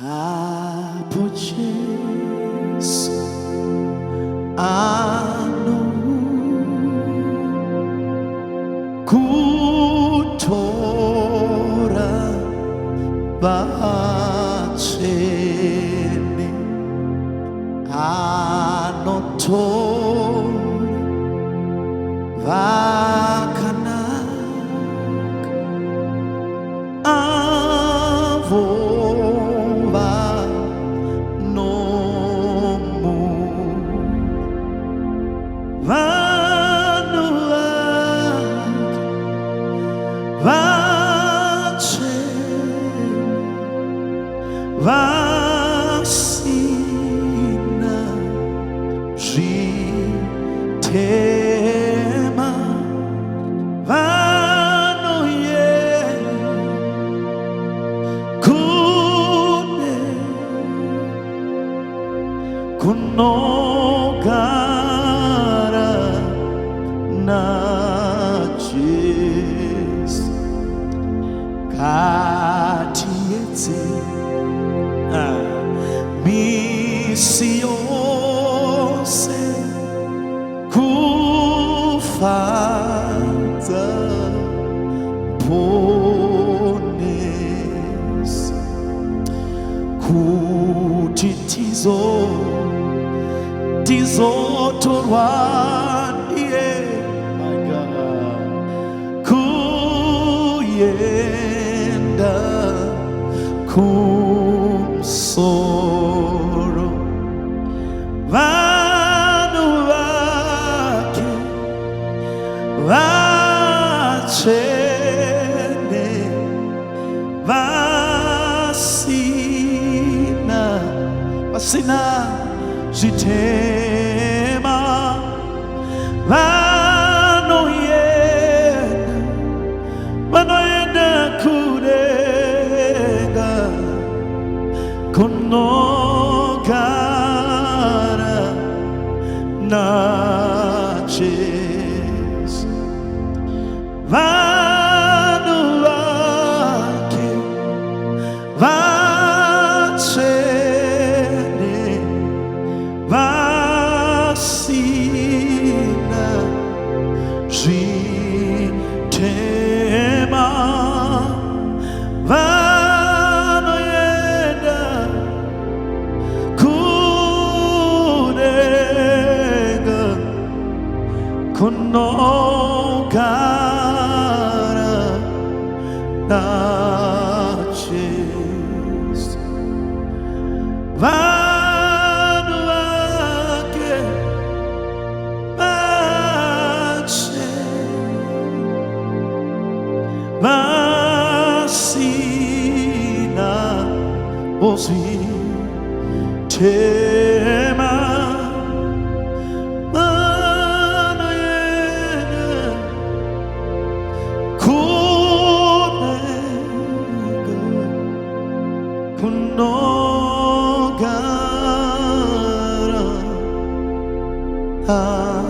Hapo Jesu Anouya kutora bachene anotora vakanak avova nomu vanhu vake vasina zvitema vanoye kunogara naJesu katiedze misi yose kufadza ponesi kuti tizotorwa ndiye kuyenda kumsoro vanhu vake vachene vasina zvitema vanoenda kudenga kunogara naJesu vanhu vake vachene vasina zvitema vanoenda kudenga kunogara naJesu vanhu vake vasina zvitema vanoenda kunogara